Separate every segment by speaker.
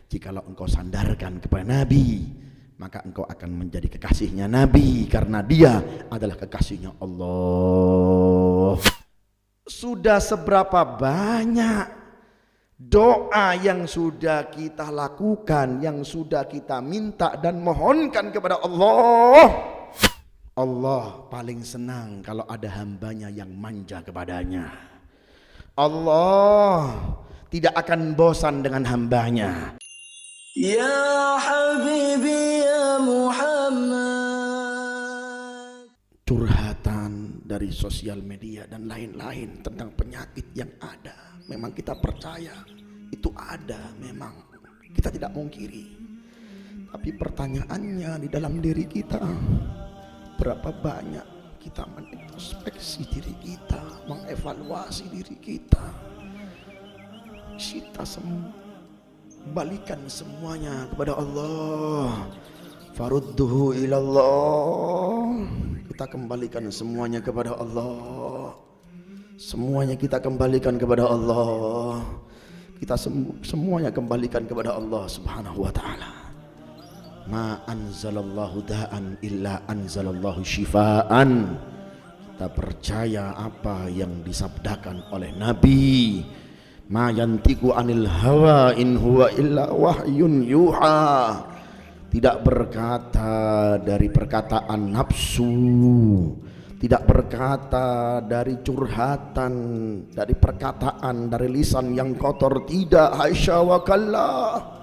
Speaker 1: Jikalau engkau sandarkan kepada Nabi, maka engkau akan menjadi kekasihnya Nabi, karena dia adalah kekasihnya Allah. Sudah seberapa banyak doa yang sudah kita lakukan, yang sudah kita minta dan mohonkan kepada Allah. Allah paling senang kalau ada hambanya yang manja kepadanya. Allah tidak akan bosan dengan hambanya.
Speaker 2: Ya Habibi ya Muhammad.
Speaker 1: Curhatan dari sosial media dan lain-lain tentang penyakit yang ada, memang kita percaya itu ada, memang kita tidak mungkiri. Tapi pertanyaannya di dalam diri kita, berapa banyak kita menintrospeksi diri kita, mengevaluasi diri kita. Kita balikan semuanya kepada Allah. Farudduhu ilallah. Kita kembalikan semuanya kepada Allah. Semuanya kita kembalikan kepada Allah. Kita semuanya kembalikan kepada Allah Subhanahu wa ta'ala. Ma anzalallahu da'an illa anzalallahu shifaan. Kita percaya apa yang disabdakan oleh Nabi. Ma yantiku anil hawa in huwa illa wahyun yuha. Tidak berkata dari perkataan nafsu, tidak berkata dari curhatan, dari perkataan, dari lisan yang kotor, tidak, haisya wa kallah.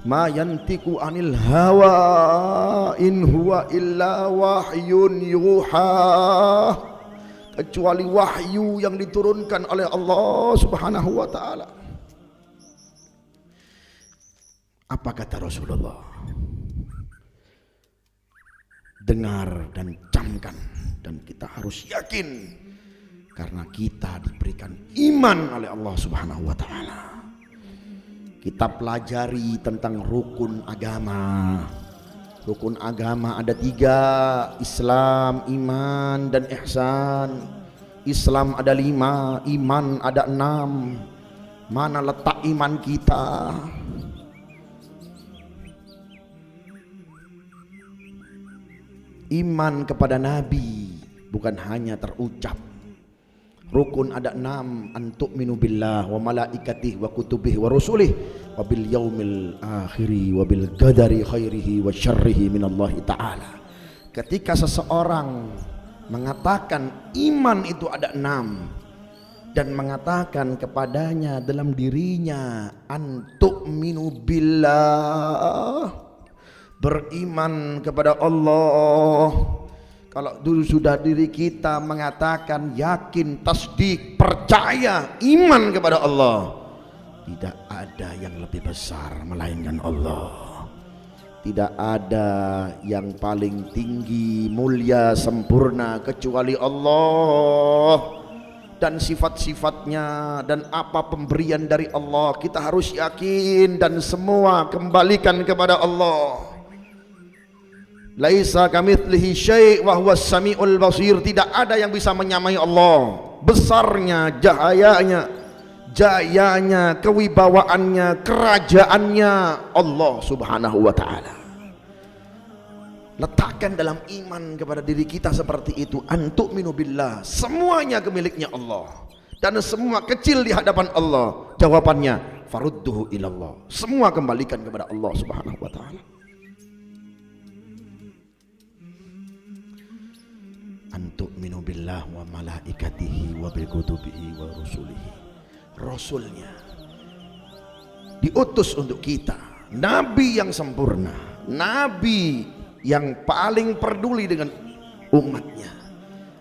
Speaker 1: Ma yantiku anil hawa in huwa illa wahyun yuha. Kecuali wahyu yang diturunkan oleh Allah Subhanahu wa ta'ala. Apa kata Rasulullah? Dengar dan camkan, dan kita harus yakin karena kita diberikan iman oleh Allah Subhanahu wa ta'ala. Kita pelajari tentang rukun agama. Rukun agama ada 3, Islam, iman, dan ihsan. Islam ada 5, iman ada 6. Mana letak iman kita? Iman kepada Nabi bukan hanya terucap. Rukun ada 6, antu'minu billah wa malaikatihi wa kutubihi wa rusulih wa bil yaumil akhiri wa bil qadari khairihi wa syarrihi minallahi ta'ala. Ketika seseorang mengatakan iman itu ada 6 dan mengatakan kepadanya dalam dirinya antu'minu billah, beriman kepada Allah. Kalau dulu sudah diri kita mengatakan yakin, tasdik, percaya, iman kepada Allah, tidak ada yang lebih besar melainkan Allah. Tidak ada yang paling tinggi, mulia, sempurna kecuali Allah. Dan sifat-sifatnya dan apa pemberian dari Allah kita harus yakin dan semua kembalikan kepada Allah. Laisa kamitslihi syai' wa huwas samiul basir. Tidak ada yang bisa menyamai Allah. Besarnya, jayanya, kewibawaannya, kerajaannya Allah Subhanahu wa ta'ala. Letakkan dalam iman kepada diri kita seperti itu. Antu'minu billah, semuanya kemiliknya Allah dan semua kecil di hadapan Allah. Jawabannya farudduhu ilallah, semua kembalikan kepada Allah Subhanahu wa ta'ala. Antu'minu billah wa malaikatihi wa bikutubihi wa rusulihi. Rasulnya diutus untuk kita, nabi yang sempurna, nabi yang paling peduli dengan umatnya.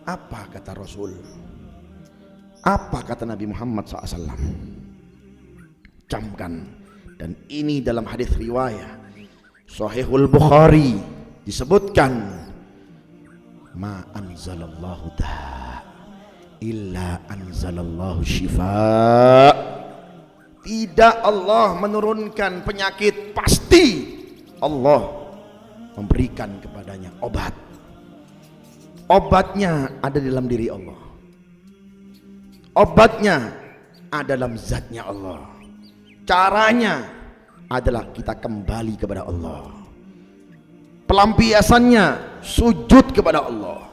Speaker 1: Apa kata Rasul? Apa kata Nabi Muhammad SAW? Camkan. Dan ini dalam hadis riwayat Sahihul Bukhari disebutkan, ma anzalallahu da illa anzalallahu syifa. Tidak Allah menurunkan penyakit, pasti Allah memberikan kepadanya obat. Obatnya ada di dalam diri Allah. Obatnya ada dalam zatnya Allah. Caranya adalah kita kembali kepada Allah. Pelampiasannya sujud kepada Allah.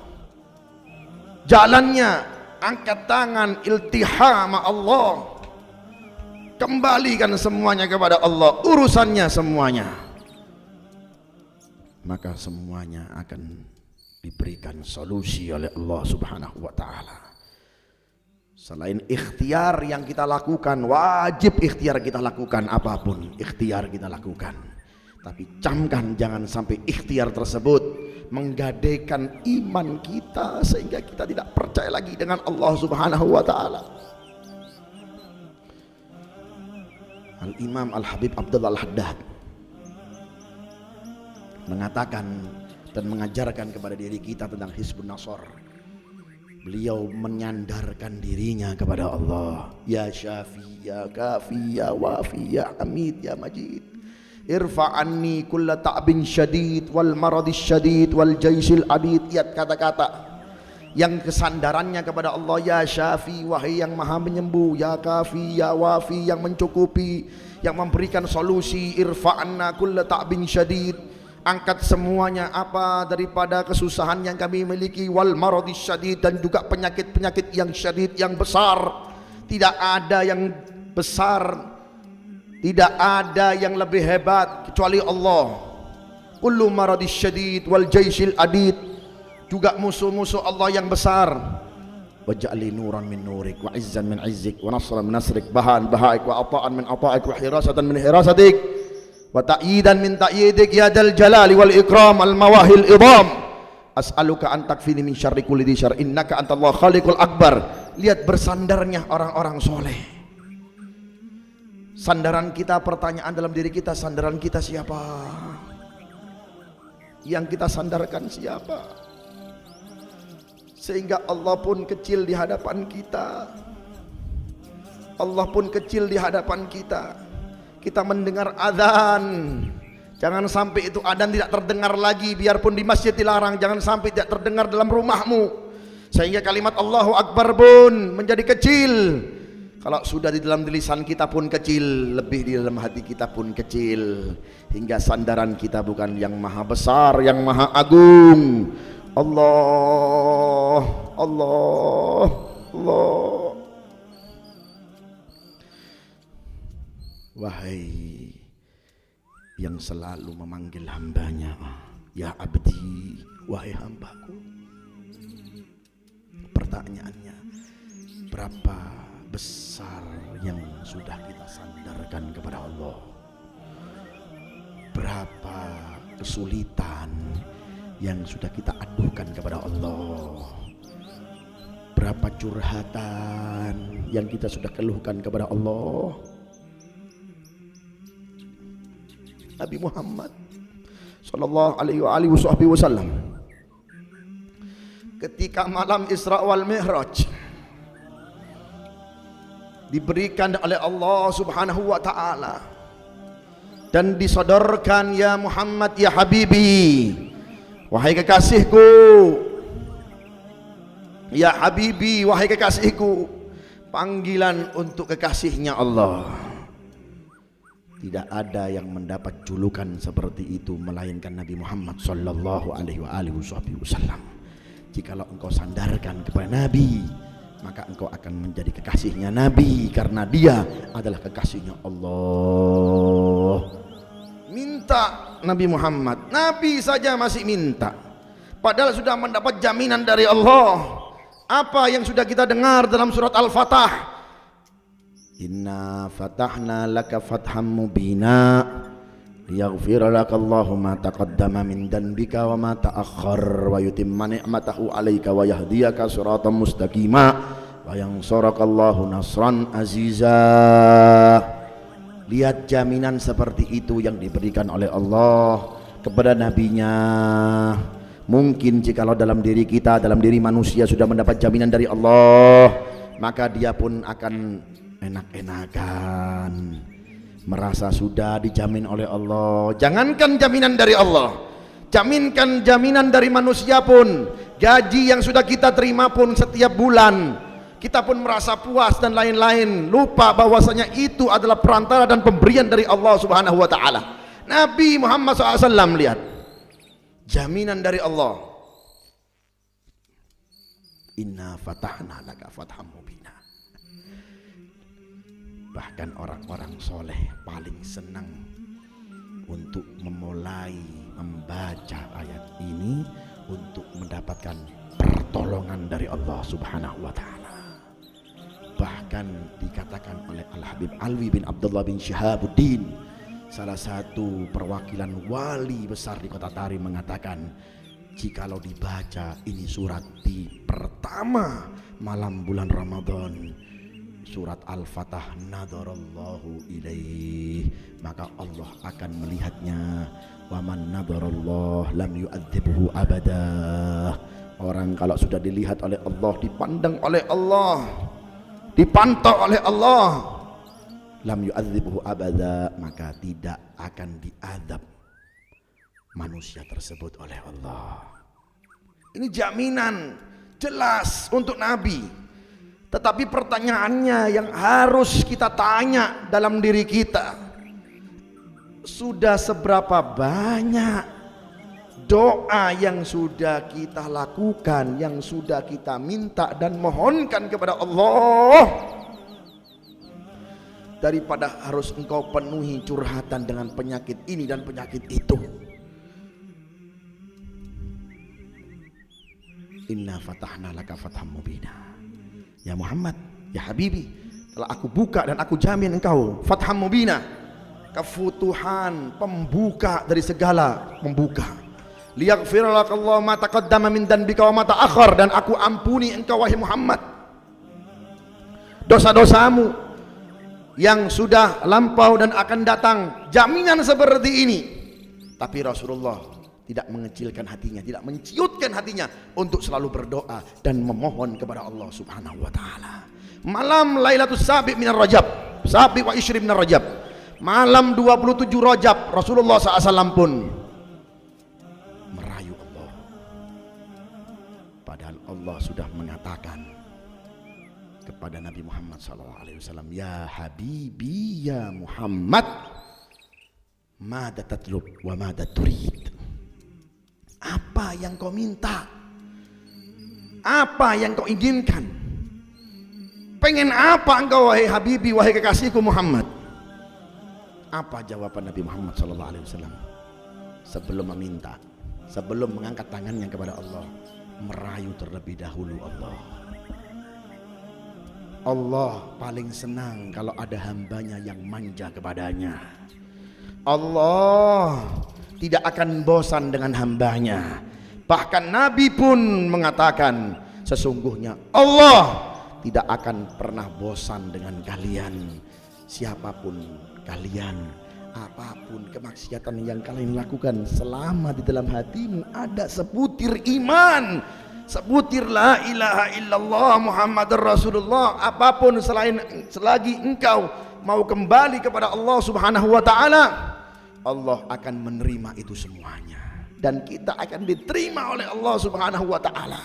Speaker 1: Jalannya angkat tangan iltiham Allah. Kembalikan semuanya kepada Allah, urusannya semuanya. Maka semuanya akan diberikan solusi oleh Allah Subhanahu wa taala. Selain ikhtiar yang kita lakukan, wajib ikhtiar kita lakukan, apapun ikhtiar kita lakukan. Tapi camkan jangan sampai ikhtiar tersebut menggadaikan iman kita sehingga kita tidak percaya lagi dengan Allah Subhanahu wa taala. Al-Imam Al-Habib Abdullah Al-Haddad mengatakan dan mengajarkan kepada diri kita tentang Hizbun Nasr. Beliau menyandarkan dirinya kepada Allah. Ya Syafi, ya Kafi, ya Wafi, ya Hamid, ya Majid, irfa'anni kulla ta'bin syadid wal maradis syadid wal jaisil adid. Lihat kata-kata yang kesandarannya kepada Allah. Ya Syafi, wahai yang maha menyembuh. Ya Kafi, ya Wafi, yang mencukupi, yang memberikan solusi. Irfa'anna kulla ta'bin syadid, angkat semuanya apa daripada kesusahan yang kami miliki. Wal maradis syadid, dan juga penyakit-penyakit yang syadid, yang besar. Tidak ada yang besar, tidak ada yang lebih hebat kecuali Allah. Kullu maradis syadid wal jaisil adid, juga musuh-musuh Allah yang besar. Waj'alni nuran min nurik wa izzan min izzik wa nasran min nasrik, bahan bahaik wa ata'an min ata'ik wa hirasatan min hirasatik wa ta'yidan min ta'yidik ya dal jalali wal ikram al mawahil idham. As'aluka an takfini min syarri kulli dhi syarr innaka antallahu khaliqul akbar. Lihat bersandarnya orang-orang soleh. Sandaran kita, pertanyaan dalam diri kita, sandaran kita siapa? Yang kita sandarkan siapa? Sehingga Allah pun kecil di hadapan kita. Allah pun kecil di hadapan kita. Kita mendengar azan, jangan sampai itu adzan tidak terdengar lagi. Biarpun di masjid dilarang, jangan sampai tidak terdengar dalam rumahmu. Sehingga kalimat Allahu Akbar pun menjadi kecil. Kalau sudah di dalam lisan kita pun kecil, lebih di dalam hati kita pun kecil. Hingga sandaran kita bukan yang maha besar, yang maha agung. Allah, Allah, Allah. Wahai yang selalu memanggil hambanya, ya abdi, wahai hambaku. Pertanyaannya, berapa besar yang sudah kita sandarkan kepada Allah? Berapa kesulitan yang sudah kita aduhkan kepada Allah? Berapa curhatan yang kita sudah keluhkan kepada Allah? Nabi Muhammad sallallahu alaihi wasallam ketika malam Isra wal Mi'raj diberikan oleh Allah Subhanahu wa taala dan disodorkan, ya Muhammad, ya Habibi, wahai kekasihku, ya Habibi, wahai kekasihku. Panggilan untuk kekasihnya Allah. Tidak ada yang mendapat julukan seperti itu melainkan Nabi Muhammad sallallahu alaihi wasallam. Jikalau engkau sandarkan kepada Nabi, maka engkau akan menjadi kekasihnya Nabi, karena dia adalah kekasihnya Allah. Minta Nabi Muhammad, Nabi saja masih minta, padahal sudah mendapat jaminan dari Allah. Apa yang sudah kita dengar dalam surat Al-Fatah? Inna fatahna laka fatham mubina liyaghfira laka Allahu ma taqaddama min dhanbika wa ma ta'akhkhar wa yutimma ni'matahu 'alaika wa yahdiyaka siratan mustaqima wa yansuraka Allahu nasran aziza. Lihat jaminan seperti itu yang diberikan oleh Allah kepada nabinya. Mungkin jikalau dalam diri kita, dalam diri manusia sudah mendapat jaminan dari Allah, maka dia pun akan enak-enakan, merasa sudah dijamin oleh Allah. Jangankan jaminan dari Allah, jaminkan jaminan dari manusia pun, gaji yang sudah kita terima pun setiap bulan kita pun merasa puas dan lain-lain, lupa bahwasanya itu adalah perantara dan pemberian dari Allah Subhanahu wa taala. Nabi Muhammad SAW, lihat jaminan dari Allah, inna fatahna laka fatham mubina. Bahkan orang-orang soleh paling senang untuk memulai membaca ayat ini untuk mendapatkan pertolongan dari Allah Subhanahu wa taala. Bahkan dikatakan oleh Al-Habib Alwi bin Abdullah bin Syihabuddin, salah satu perwakilan wali besar di Kota Tari, mengatakan jikalau dibaca ini surat di pertama malam bulan Ramadan, surat Al-Fatah, nadarallahu ilaih, maka Allah akan melihatnya. Wa man nadarallah lam yu'adzibhu abada. Orang kalau sudah dilihat oleh Allah, dipandang oleh Allah, dipantau oleh Allah, lam yu'adzibhu abada, maka tidak akan diadab manusia tersebut oleh Allah. Ini jaminan jelas untuk Nabi. Tetapi pertanyaannya yang harus kita tanya dalam diri kita, sudah seberapa banyak doa yang sudah kita lakukan, yang sudah kita minta dan mohonkan kepada Allah, daripada harus engkau penuhi curhatan dengan penyakit ini dan penyakit itu. Inna fatahna laka fatham mubina. Ya Muhammad, ya Habibi, telah aku buka dan aku jamin engkau fatham mubina, kefutuhan, pembuka dari segala pembuka. Liyaghfir lakallahu ma taqaddama min dhanbika wa ma ta'akhkhar, dan aku ampuni engkau wahai Muhammad dosa-dosamu yang sudah lampau dan akan datang. Jaminan seperti ini. Tapi Rasulullah tidak mengecilkan hatinya, tidak menciutkan hatinya untuk selalu berdoa dan memohon kepada Allah Subhanahu wa taala. Malam Lailatul Sabi' minar Rajab, Sabi' wa Ishri minar Rajab, malam 27 Rajab, Rasulullah SAW pun merayu Allah. Padahal Allah sudah mengatakan kepada Nabi Muhammad SAW, ya Habibi ya Muhammad, mada tatlub wa mada turid. Apa yang kau minta? Apa yang kau inginkan? Pengen apa engkau wahai Habibi, wahai kekasihku Muhammad? Apa jawaban Nabi Muhammad SAW sebelum meminta, sebelum mengangkat tangannya kepada Allah? Merayu terlebih dahulu Allah. Allah paling senang kalau ada hambanya yang manja kepadanya. Allah tidak akan bosan dengan hambanya. Bahkan Nabi pun mengatakan, sesungguhnya Allah tidak akan pernah bosan dengan kalian. Siapapun kalian, apapun kemaksiatan yang kalian lakukan, selama di dalam hatimu ada sebutir iman, sebutir la ilaha illallah Muhammadur Rasulullah, apapun selagi engkau mau kembali kepada Allah Subhanahu wa taala, Allah akan menerima itu semuanya, dan kita akan diterima oleh Allah Subhanahu wa taala.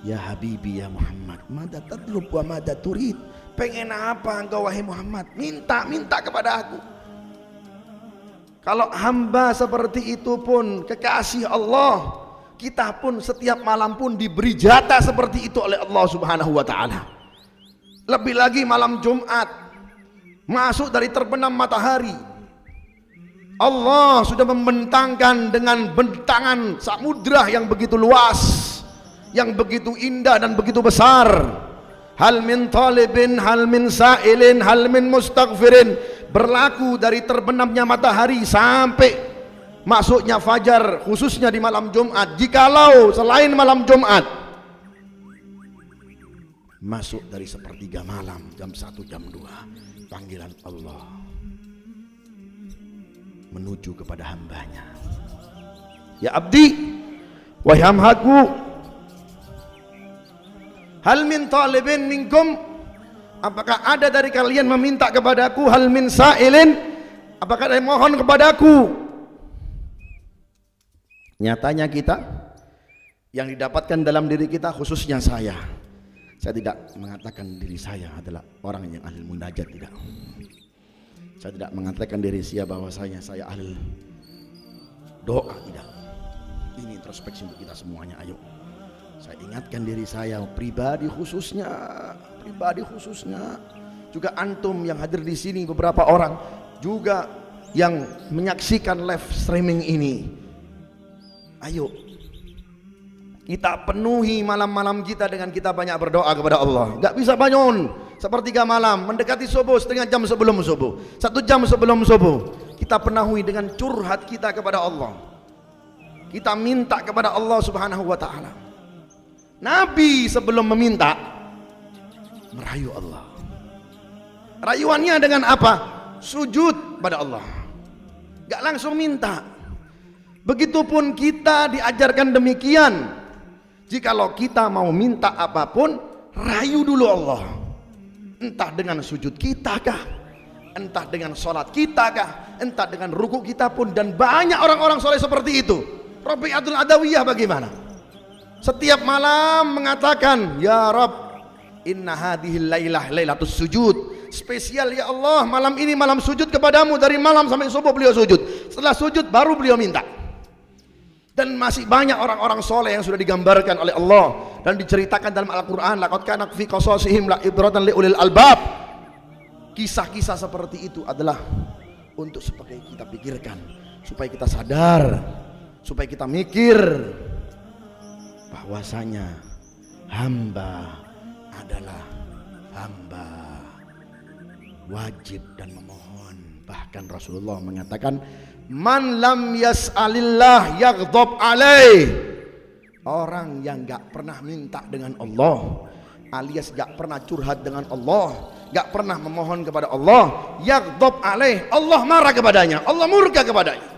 Speaker 1: Ya Habibi ya Muhammad, mada tatlub wa mada turid. Pengen apa engkau wahai Muhammad? Minta kepada aku. Kalau hamba seperti itu pun kekasih Allah, kita pun setiap malam pun diberi jatah seperti itu oleh Allah Subhanahu wa taala. Lebih lagi malam Jumat, masuk dari terbenam matahari, Allah sudah membentangkan dengan bentangan samudra yang begitu luas, yang begitu indah dan begitu besar. Hal min talibin, hal min sa'ilin, hal min mustaghfirin, berlaku dari terbenamnya matahari sampai masuknya fajar, khususnya di malam Jumat. Jikalau selain malam Jumat, masuk dari sepertiga malam, jam 1, jam 2, panggilan Allah menuju kepada hambanya. Ya abdi, wahai hambaku, hal min talibin minkum, apakah ada dari kalian meminta kepadaku? Hal min sa'ilin, apakah ada yang mohon kepadaku? Nyatanya kita yang didapatkan dalam diri kita, khususnya saya, Saya tidak mengatakan diri saya adalah orang yang ahli munajat, tidak. Saya tidak mengatakan diri saya bahwasanya saya ahli doa, tidak. Ini introspeksi untuk kita semuanya. Ayo, saya ingatkan diri saya pribadi khususnya, juga antum yang hadir di sini, beberapa orang juga yang menyaksikan live streaming ini. Ayo, kita penuhi malam-malam kita dengan kita banyak berdoa kepada Allah. Gak bisa bangun sepertiga malam, mendekati subuh, setengah jam sebelum subuh, 1 jam sebelum subuh, kita penuhi dengan curhat kita kepada Allah. Kita minta kepada Allah Subhanahu wa ta'ala. Nabi sebelum meminta merayu Allah. Rayuannya dengan apa? Sujud pada Allah. Gak langsung minta. Begitupun kita diajarkan demikian. Jikalau kita mau minta apapun, rayu dulu Allah. Entah dengan sujud kita kah, entah dengan sholat kita kah, entah dengan ruku kita pun. Dan banyak orang-orang soleh seperti itu. Rabi'atul Adawiyah bagaimana? Setiap malam mengatakan, ya Rabb, inna hadhil lailah lailatus sujud. Spesial ya Allah, malam ini malam sujud kepadamu. Dari malam sampai subuh beliau sujud. Setelah sujud baru beliau minta. Dan masih banyak orang-orang soleh yang sudah digambarkan oleh Allah dan diceritakan dalam Al-Quran. Laqad kana fi qasasihim la'ibratan liulil albab. Kisah-kisah seperti itu adalah untuk supaya kita pikirkan, supaya kita sadar, supaya kita mikir bahwasanya hamba adalah hamba, wajib dan memohon. Bahkan Rasulullah mengatakan, man lam yas'alillah yaghdab alaih. Orang yang gak pernah minta dengan Allah, alias gak pernah curhat dengan Allah, gak pernah memohon kepada Allah, yaghdab alaih, Allah marah kepadanya, Allah murka kepadanya.